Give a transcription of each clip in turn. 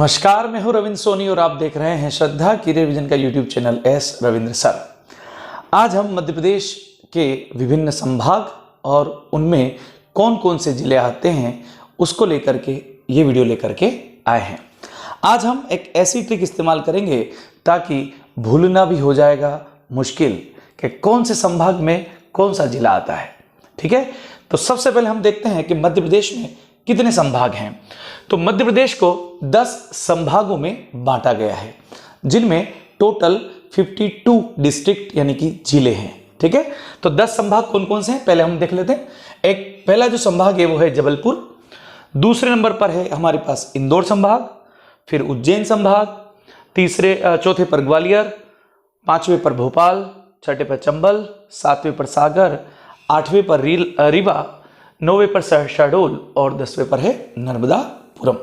नमस्कार, मैं हूं रविंद्र सोनी और आप देख रहे हैं श्रद्धा की रिवीजन का YouTube channel S Ravindra sir. आज हम मध्य प्रदेश के विभिन्न संभाग और उनमें कौन कौन से जिले आते हैं उसको लेकर के ये वीडियो लेकर के आए हैं। आज हम एक ऐसी ट्रिक इस्तेमाल करेंगे ताकि भूलना भी हो जाएगा मुश्किल कि कौन से संभाग में कौन सा जिला आता है। ठीक है, तो सबसे पहले हम देखते हैं कि मध्य प्रदेश में कितने संभाग हैं। तो मध्य प्रदेश को 10 संभागों में बांटा गया है, जिनमें टोटल 52 डिस्ट्रिक्ट यानी कि जिले हैं। ठीक है, तो 10 संभाग कौन कौन से हैं पहले हम देख लेते हैं। एक पहला जो संभाग है वो है जबलपुर, दूसरे नंबर पर है हमारे पास इंदौर संभाग, फिर उज्जैन संभाग, चौथे पर ग्वालियर, पांचवें पर भोपाल, छठे पर चंबल, सातवें पर सागर, आठवें पर रीवा, नौवें पर शहडोल और 10वें पर है नर्मदापुरम।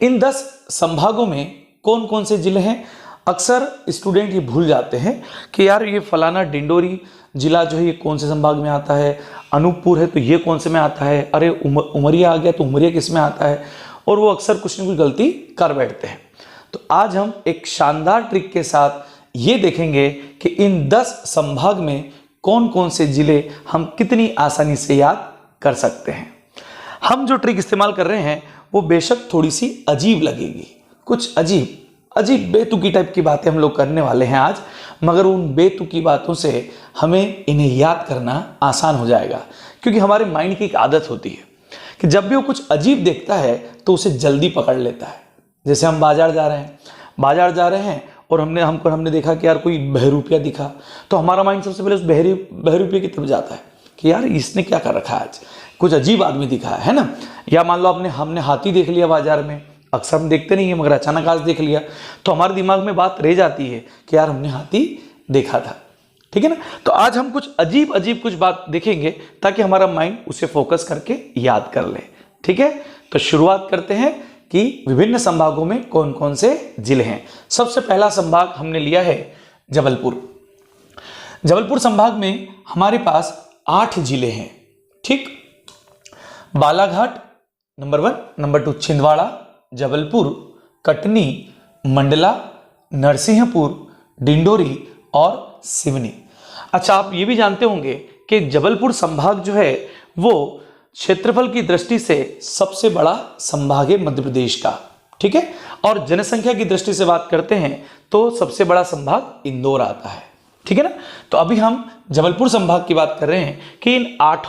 इन 10 संभागों में कौन कौन से जिले हैं, अक्सर स्टूडेंट ये भूल जाते हैं कि यार ये फलाना डिंडोरी जिला जो है ये कौन से संभाग में आता है, अनूपपुर है तो ये कौन से में आता है, अरे उमरिया आ गया तो उमरिया किस में आता है, और वो अक्सर कुछ न कुछ गलती कर बैठते हैं। तो आज हम एक शानदार ट्रिक के साथ ये देखेंगे कि इन 10 संभाग में कौन कौन से जिले हम कितनी आसानी से याद कर सकते हैं। हम जो ट्रिक इस्तेमाल कर रहे हैं वो बेशक थोड़ी सी अजीब लगेगी, कुछ अजीब बेतुकी टाइप की बातें हम लोग करने वाले हैं आज, मगर उन बेतुकी बातों से हमें इन्हें याद करना आसान हो जाएगा। क्योंकि हमारे माइंड की एक आदत होती है कि जब भी वो कुछ अजीब देखता है तो उसे जल्दी पकड़ लेता है। जैसे हम बाजार जा रहे हैं और हमने देखा कि यार कोई बहरूपिया दिखा, तो हमारा माइंड सबसे पहले उस बहरूपिया की तरफ जाता है कि यार इसने क्या कर रखा है, आज कुछ अजीब आदमी दिखा है ना। या मान लो हमने हाथी देख लिया बाजार में, अक्सर हम देखते नहीं है मगर अचानक आज देख लिया, तो हमारे दिमाग में बात रह जाती है कि यार हमने हाथी देखा था। ठीक है ना, तो आज हम कुछ अजीब कुछ बात देखेंगे ताकि हमारा माइंड उसे फोकस करके याद कर ले। ठीक है, तो शुरुआत करते हैं कि विभिन्न संभागों में कौन कौन से जिले हैं। सबसे पहला संभाग हमने लिया है जबलपुर। जबलपुर संभाग में हमारे पास 8 जिले हैं। ठीक, बालाघाट नंबर 1, नंबर 2 छिंदवाड़ा, जबलपुर, कटनी, मंडला, नरसिंहपुर, डिंडोरी और सिवनी। अच्छा, आप ये भी जानते होंगे कि जबलपुर संभाग जो है वो क्षेत्रफल की दृष्टि से सबसे बड़ा संभाग है मध्य प्रदेश का। ठीक है, और जनसंख्या की दृष्टि से बात करते हैं तो सबसे बड़ा संभाग इंदौर आता है। ठीक है ना, तो अभी हम जबलपुर संभाग की बात कर रहे हैं कि इन 8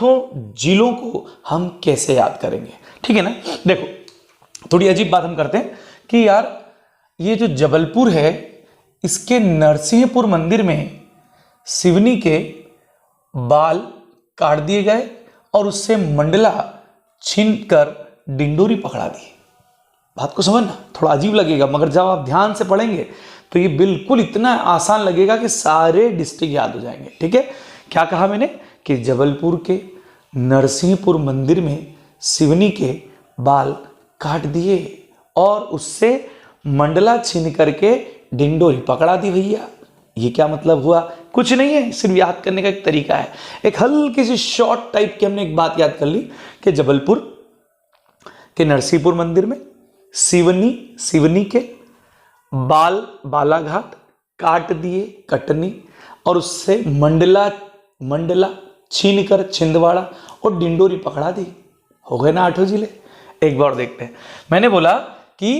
जिलों को हम कैसे याद करेंगे। ठीक है ना, देखो थोड़ी अजीब बात हम करते हैं कि यार ये जो जबलपुर है इसके नरसिंहपुर मंदिर में सिवनी के बाल काट दिए गए और उससे मंडला छीनकर डिंडोरी पकड़ा दी। बात को समझना, थोड़ा अजीब लगेगा मगर जब आप ध्यान से पढ़ेंगे तो ये बिल्कुल इतना आसान लगेगा कि सारे डिस्ट्रिक्ट याद हो जाएंगे। ठीक है, क्या कहा मैंने कि जबलपुर के नरसिंहपुर मंदिर में सिवनी के बाल काट दिए और उससे मंडला छीन करके डिंडोरी पकड़ा दी। भैया ये क्या मतलब हुआ? कुछ नहीं है, सिर्फ याद करने का एक तरीका है। एक हल्की सी शॉर्ट टाइप की हमने एक बात याद कर ली कि जबलपुर के नरसिंहपुर मंदिर में सिवनी के बालाघाट काट दिए कटनी और उससे मंडला छीनकर छिंदवाड़ा और डिंडोरी पकड़ा दी। हो गए ना 8 जिले। एक बार देखते हैं, मैंने बोला कि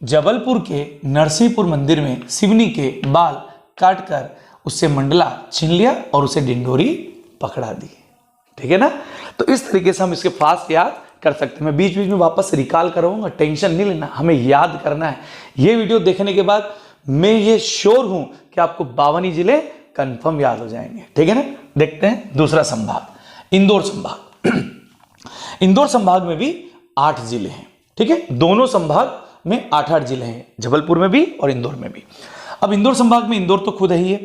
जबलपुर के नरसिंहपुर मंदिर में सिवनी के बाल काटकर उससे मंडला छीन लिया और उसे डिंडोरी पकड़ा दी। ठीक है ना, तो इस तरीके से हम इसके फास्ट याद कर सकते हैं। मैं बीच बीच में वापस रिकॉल कराऊंगा, टेंशन नहीं लेना, हमें याद करना है। ये वीडियो देखने के बाद मैं ये श्योर हूं कि आपको 52 जिले कंफर्म याद हो जाएंगे। ठीक है ना, देखते हैं दूसरा संभाग इंदौर संभाग। इंदौर संभाग में भी 8 जिले हैं। ठीक है, दोनों संभाग में 8 जिले हैं, जबलपुर में भी और इंदौर में भी। अब इंदौर संभाग में इंदौर तो खुद ही है,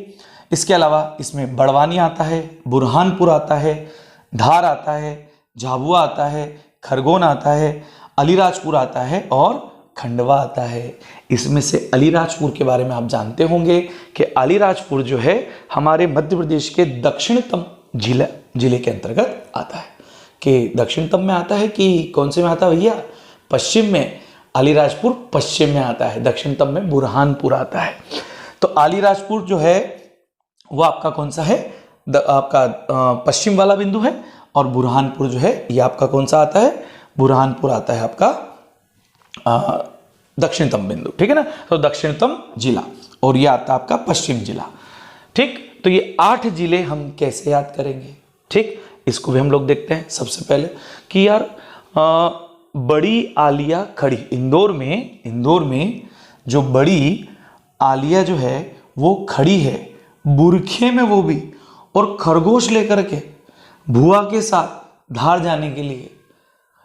इसके अलावा इसमें बड़वानी आता है, बुरहानपुर आता है, धार आता है, झाबुआ आता है, खरगोन आता है, अलीराजपुर आता है और खंडवा आता है। इसमें से अलीराजपुर के बारे में आप जानते होंगे कि अलीराजपुर जो है हमारे मध्य प्रदेश के दक्षिणतम जिले के अंतर्गत आता है। कि दक्षिणतम में आता है कि कौन से में आता है भैया? पश्चिम में अलीराजपुर पश्चिम में आता है, दक्षिणतम में बुरहानपुर आता है। तो अलीराजपुर जो है वो आपका कौन सा है, आपका पश्चिम वाला बिंदु है, और बुरहानपुर जो है ये आपका कौन सा आता है, बुरहानपुर आता है आपका दक्षिणतम बिंदु, ठीक है ना। तो दक्षिणतम जिला, और ये आता है आपका पश्चिम जिला, ठीक। तो ये 8 जिले हम कैसे याद करेंगे, ठीक, इसको भी हम लोग देखते हैं। सबसे पहले कि यार बड़ी आलिया खड़ी, इंदौर में जो बड़ी आलिया जो है वो खड़ी है, बुरखे में वो भी, और खरगोश लेकर के भुआ के साथ धार जाने के लिए।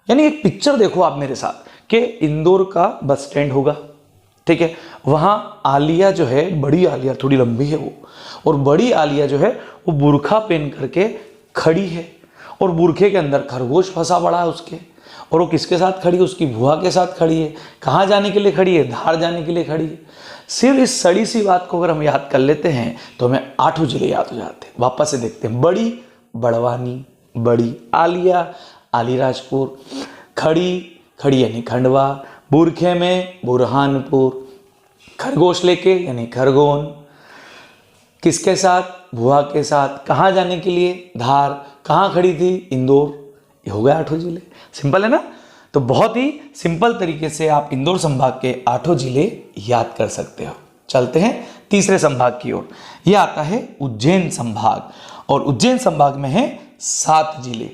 यानी एक पिक्चर देखो आप मेरे साथ कि इंदौर का बस स्टैंड होगा, ठीक है, वहां आलिया जो है, बड़ी आलिया थोड़ी लंबी है वो, और बड़ी आलिया जो है वो बुरखा पहन करके खड़ी है, और बुरखे के अंदर खरगोश फंसा पड़ा है उसके, और वो किसके साथ खड़ी है, उसकी भुआ के साथ खड़ी है। कहाँ जाने के लिए खड़ी है, धार जाने के लिए खड़ी है। सिर्फ इस सड़ी सी बात को अगर हम याद कर लेते हैं तो हमें 8 जिले याद हो जाते हैं। वापस से देखते हैं, बड़ी बड़वानी, बड़ी आलिया अलीराजपुर, खड़ी यानी खंडवा, बुरखे में बुरहानपुर, खरगोश लेके यानी खरगोन, किसके साथ, भुआ के साथ, कहाँ जाने के लिए, धार, कहाँ खड़ी थी, इंदौर। ये हो गए 8 जिले। सिंपल है ना। तो बहुत ही सिंपल तरीके से आप इंदौर संभाग के 8 जिले याद कर सकते हो। चलते हैं तीसरे संभाग की ओर। यह आता है उज्जैन संभाग, और उज्जैन संभाग में है 7 जिले।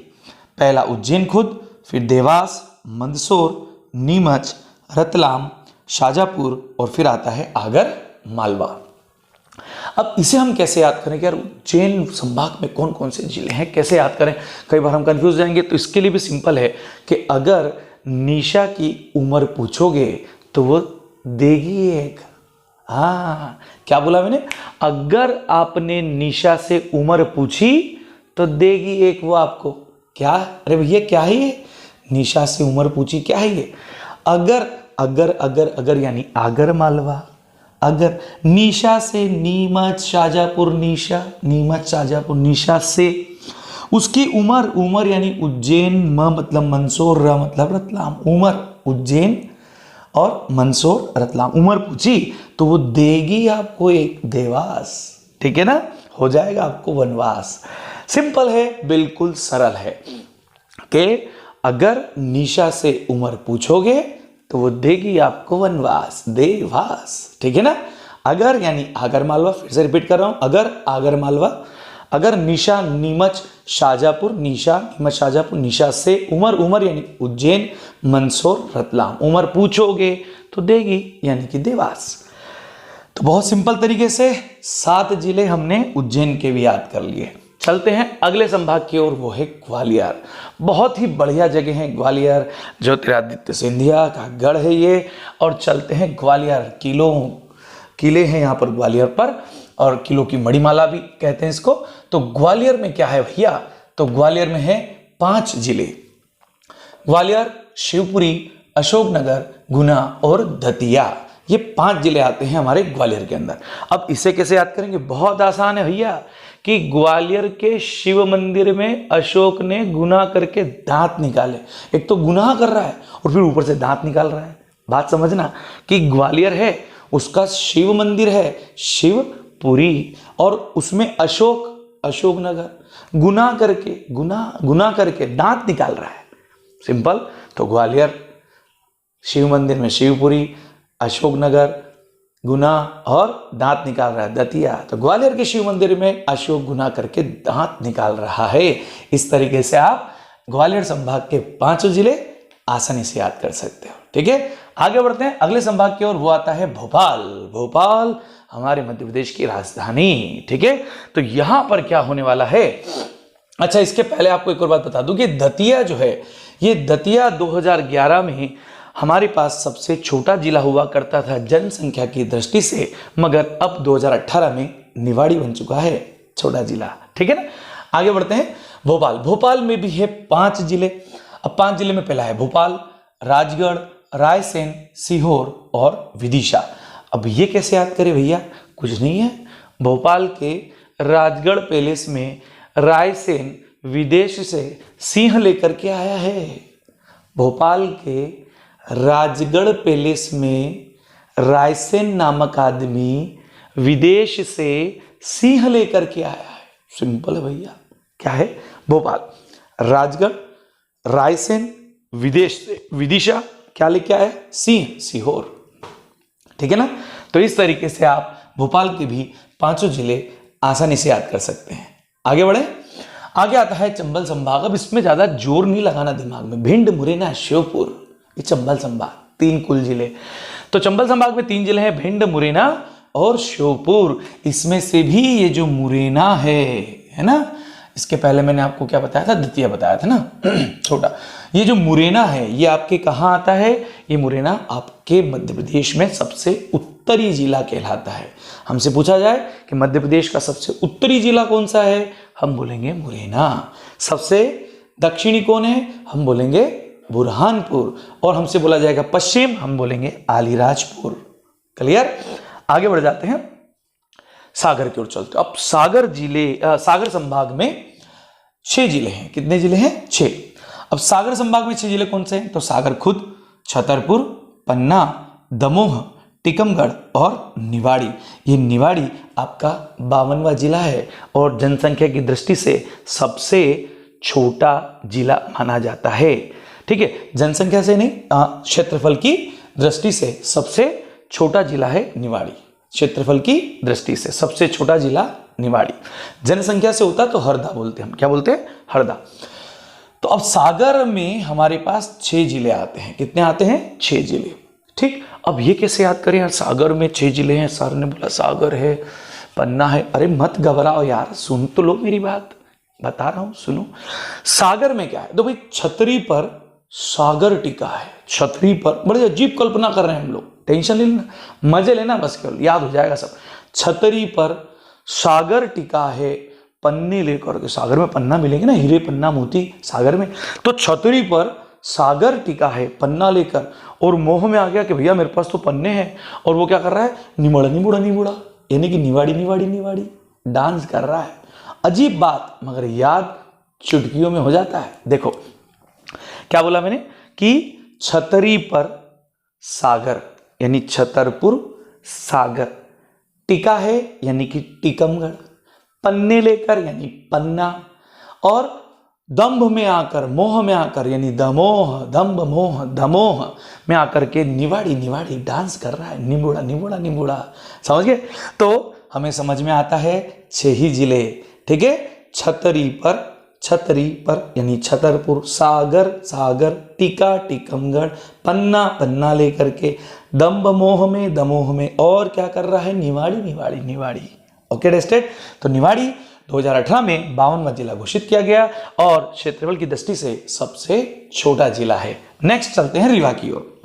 पहला उज्जैन खुद, फिर देवास, मंदसौर, नीमच, रतलाम, शाजापुर, और फिर आता है आगर मालवा। अब इसे हम कैसे याद करें कि यार उज्जैन संभाग में कौन कौन से जिले हैं, कैसे याद करें, कई बार हम कंफ्यूज जाएंगे। तो इसके लिए भी सिंपल है कि अगर निशा की उम्र पूछोगे तो वो देगी एक, हाँ क्या बोला मैंने, अगर आपने निशा से उम्र पूछी तो देगी एक वो आपको। क्या, अरे भैया क्या है ये, निशा से उम्र पूछी, क्या है ये, अगर यानी आगर मालवा, अगर निशा से नीमच शाजापुर, नीमच शाजापुर, निशा से उसकी उम्र यानी उज्जैन, म मतलब मंदसौर, र मतलब रतलाम, उम्र उज्जैन और मंदसौर रतलाम, उम्र पूछी तो वो देगी आपको एक देवास, ठीक है ना, हो जाएगा आपको वनवास। सिंपल है, बिल्कुल सरल है कि अगर निशा से उम्र पूछोगे तो वो देगी आपको वनवास, देवास, ठीक है ना। अगर यानी आगर मालवा, फिर से रिपीट कर रहा हूं, अगर आगर मालवा, अगर निशा नीमच शाजापुर, निशा नीमच शाजापुर, निशा से उम्र यानी उज्जैन मंदसौर रतलाम, उम्र पूछोगे तो देगी यानी कि देवास। तो बहुत सिंपल तरीके से 7 जिले हमने उज्जैन के भी याद कर लिए। चलते हैं अगले संभाग की ओर, वो है ग्वालियर। बहुत ही बढ़िया जगह है ग्वालियर, ज्योतिरादित्य सिंधिया का गढ़ है ये। और चलते हैं ग्वालियर, किले हैं यहाँ पर ग्वालियर पर, और किलों की मणिमाला भी कहते हैं इसको। तो ग्वालियर में क्या है भैया, तो ग्वालियर में है 5 जिले, ग्वालियर, शिवपुरी, अशोकनगर, गुना और दतिया। ये 5 जिले आते हैं हमारे ग्वालियर के अंदर। अब इसे कैसे याद करेंगे, बहुत आसान है भैया, कि ग्वालियर के शिव मंदिर में अशोक ने गुनाह करके दांत निकाले। एक तो गुनाह कर रहा है और फिर ऊपर से दांत निकाल रहा है। बात समझना कि ग्वालियर है, उसका शिव मंदिर है शिवपुरी, और उसमें अशोकनगर, गुनाह करके दांत निकाल रहा है। सिंपल। तो ग्वालियर शिव मंदिर में शिवपुरी, अशोकनगर गुना और दांत निकाल रहा है दतिया। तो ग्वालियर के शिव मंदिर में अशोक गुना करके दांत निकाल रहा है। इस तरीके से आप ग्वालियर संभाग के 5 जिले आसानी से याद कर सकते हो, ठीक है। आगे बढ़ते हैं अगले संभाग की ओर, वो आता है भोपाल हमारे मध्य प्रदेश की राजधानी, ठीक है। तो यहां पर क्या होने वाला है, अच्छा इसके पहले आपको एक और बात बता दूं कि दतिया जो है, ये दतिया 2011 में हमारे पास सबसे छोटा जिला हुआ करता था जनसंख्या की दृष्टि से, मगर अब 2018 में निवाड़ी बन चुका है छोटा जिला, ठीक है ना। आगे बढ़ते हैं भोपाल में भी है 5 जिले। अब 5 जिले में पहला है भोपाल, राजगढ़, रायसेन, सीहोर और विदिशा। अब ये कैसे याद करें भैया, कुछ नहीं है, भोपाल के राजगढ़ पैलेस में रायसेन विदेश से सिंह लेकर के आया है। भोपाल के राजगढ़ पैलेस में रायसेन नामक आदमी विदेश से सिंह लेकर के आया है। सिंपल है भैया, क्या है? भोपाल, राजगढ़, रायसेन, विदेश से विदिशा, क्या लेके आया? सिंह, सीहोर। ठीक है ना? तो इस तरीके से आप भोपाल के भी 5 जिले आसानी से याद कर सकते हैं। आगे बढ़े, आगे आता है चंबल संभाग। अब इसमें ज्यादा जोर नहीं लगाना दिमाग में। भिंड, मुरैना, श्योपुर, ये चंबल संभाग, 3 कुल जिले। तो चंबल संभाग में 3 जिले हैं, भिंड, मुरैना और श्योपुर। इसमें से भी ये जो मुरैना है ना, इसके पहले मैंने आपको क्या बताया था? द्वितीय बताया था ना छोटा। ये जो मुरैना है ये आपके कहाँ आता है? ये मुरैना आपके मध्य प्रदेश में सबसे उत्तरी जिला कहलाता है। हमसे पूछा जाए कि मध्य प्रदेश का सबसे उत्तरी जिला कौन सा है, हम बोलेंगे मुरैना। सबसे दक्षिणी कौन है, हम बोलेंगे बुरहानपुर। और हमसे बोला जाएगा पश्चिम, हम बोलेंगे अलीराजपुर। क्लियर? आगे बढ़ जाते हैं, सागर की ओर चलते। अब सागर संभाग में 6 जिले हैं। कितने जिले हैं? 6। अब सागर संभाग में 6 जिले कौन से हैं? तो सागर खुद, छतरपुर, पन्ना, दमोह, टीकमगढ़ और निवाड़ी। ये निवाड़ी आपका 52वां जिला है और जनसंख्या की दृष्टि से सबसे छोटा जिला माना जाता है। ठीक है, जनसंख्या से नहीं, क्षेत्रफल की दृष्टि से सबसे छोटा जिला है निवाड़ी। क्षेत्रफल की दृष्टि से सबसे छोटा जिला निवाड़ी। जनसंख्या से होता तो हरदा बोलते, हम क्या बोलते हैं? हरदा। तो अब सागर में हमारे पास 6 जिले आते हैं। कितने आते हैं? 6 जिले। ठीक, अब ये कैसे याद करें यार? सागर में 6 जिले हैं, सर ने बोला सागर है, पन्ना है। अरे मत घबराओ यार, सुन तो लो मेरी बात, बता रहा हूं, सुनो। सागर में क्या है? तो भाई छतरी पर सागर टिका है। छतरी पर, बड़े अजीब कल्पना कर रहे हैं हम लोग, टेंशन नहीं लेना, मजे लेना बस, केवल याद हो जाएगा सब। छतरी पर सागर टिका है, पन्ने लेकर के। सागर में पन्ना मिलेंगे ना, हीरे पन्ना मोती सागर में। तो छतरी पर सागर टिका है पन्ना लेकर, और मोह में आ गया कि भैया मेरे पास तो पन्ने हैं, और वो क्या कर रहा है? निमुड़ा निमुड़ा निमुड़ा, यानी कि निवाड़ी निवाड़ी निवाड़ी डांस कर रहा है। अजीब बात, मगर याद चुटकियों में हो जाता है। देखो क्या बोला मैंने कि छतरी पर सागर यानी छतरपुर सागर, टिका है यानी कि टीकमगढ़, पन्ने लेकर यानी पन्ना, और दंभ में आकर, मोह में आकर यानी दमोह, दंभ मोह दमोह में आकर के निवाड़ी निवाड़ी डांस कर रहा है। निमुड़ा निमुड़ा निमुड़ा, समझ गए? तो हमें समझ में आता है 6 ही जिले। ठीक है, छतरी पर यानी छतरपुर, सागर सागर, टीका टीकमगढ़, पन्ना पन्ना लेकर के, दंभ मोह में दमोह में, और क्या कर रहा है? निवाड़ी निवाड़ी निवाड़ी। ओके डेस्टेड। तो निवाड़ी 2018 में 52वां जिला घोषित किया गया और क्षेत्रफल की दृष्टि से सबसे छोटा जिला है। नेक्स्ट चलते हैं रीवा की ओर।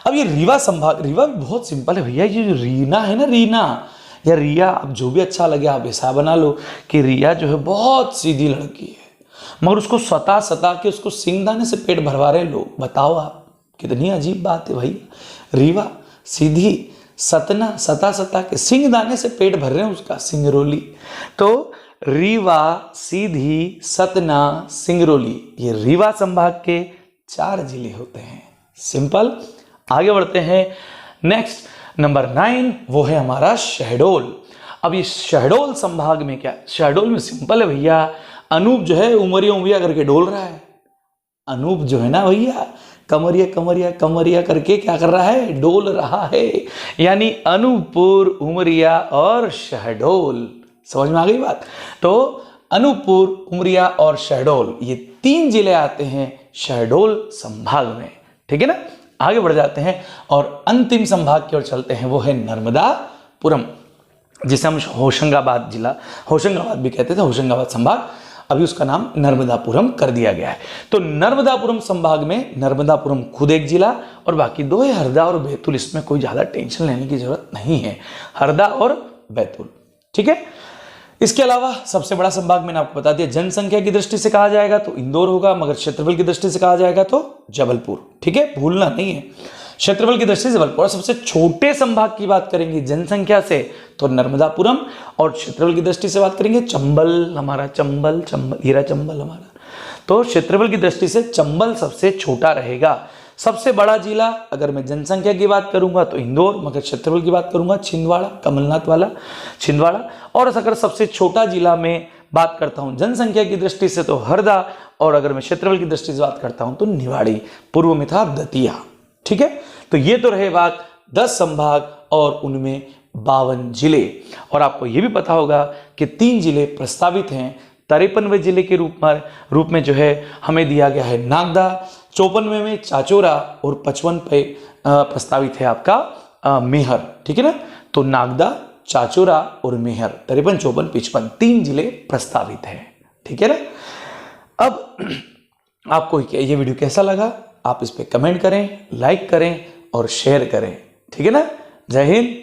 अब ये रीवा संभाग, रीवा भी बहुत सिंपल है भैया। ये जो रीना है ना, रीना या रिया, अब जो भी अच्छा लगे आप ऐसा बना लो कि रिया जो है बहुत सीधी लड़की है, मगर उसको सता के उसको सिंगदाने से पेट भरवा रहे लोग। बताओ आप, कितनी अजीब बात है भाई। रीवा सीधी, सता के सिंगदाने से पेट भर रहे हैं उसका, सिंगरौली। तो रीवा, सीधी, सतना, सिंगरौली, ये रीवा संभाग के 4 जिले होते हैं। सिंपल। आगे बढ़ते हैं। नेक्स्ट नंबर 9, वो है हमारा शहडोल। अब ये शहडोल संभाग में क्या? शहडोल में सिंपल है भैया, अनूप जो है उमरिया करके डोल रहा है। अनूप जो है ना भैया, कमरिया कमरिया कमरिया करके क्या कर रहा है? डोल रहा है। यानी अनूपपुर, उमरिया और शहडोल। समझ में आ गई बात? तो अनूपपुर, उमरिया और शहडोल, ये 3 जिले आते हैं शहडोल संभाग में। ठीक है ना? आगे बढ़ जाते हैं और अंतिम संभाग की ओर चलते हैं, वो है नर्मदापुरम, जिसे हम होशंगाबाद जिला, होशंगाबाद भी कहते थे, होशंगाबाद संभाग, अभी उसका नाम नर्मदापुरम कर दिया गया है। तो नर्मदापुरम संभाग में नर्मदापुरम खुद एक जिला और बाकी 2 है हरदा और बैतूल। इसमें कोई ज्यादा टेंशन लेने की जरूरत नहीं है, हरदा और बैतूल। ठीक है। इसके अलावा सबसे बड़ा संभाग मैंने आपको बता दिया, जनसंख्या की दृष्टि से कहा जाएगा तो इंदौर होगा, मगर क्षेत्रफल की दृष्टि से कहा जाएगा तो जबलपुर। ठीक है, भूलना नहीं है, क्षेत्रफल की दृष्टि से जबलपुर। और सबसे छोटे संभाग की बात करेंगे जनसंख्या से तो नर्मदापुरम, और क्षेत्रफल की दृष्टि से बात करेंगे चंबल, हमारा चंबल हीरा चंबल हमारा। तो क्षेत्रफल की दृष्टि से चंबल सबसे छोटा रहेगा। सबसे बड़ा जिला अगर मैं जनसंख्या की बात करूंगा तो इंदौर, मगर क्षेत्रफल की बात करूंगा छिंदवाड़ा, कमलनाथ वाला छिंदवाड़ा। और अगर सबसे छोटा जिला में बात करता हूं जनसंख्या की दृष्टि से तो हरदा, और अगर मैं क्षेत्रफल की दृष्टि से बात करता हूं तो निवाड़ी, पूर्व में था दतिया। ठीक है, तो ये तो रहे बात 10 संभाग और उनमें 52 जिले। और आपको ये भी पता होगा कि 3 जिले प्रस्तावित हैं 53वें जिले के रूप में जो है हमें दिया गया है नागदा, 54वें में चाचोरा और 55 पे प्रस्तावित है आपका मेहर। ठीक है ना, तो नागदा, चाचोरा और मेहर 53, 54, 55 3 जिले प्रस्तावित है। ठीक है ना। अब आपको ये वीडियो कैसा लगा आप इस पे कमेंट करें, लाइक करें और शेयर करें। ठीक है ना। जय हिंद,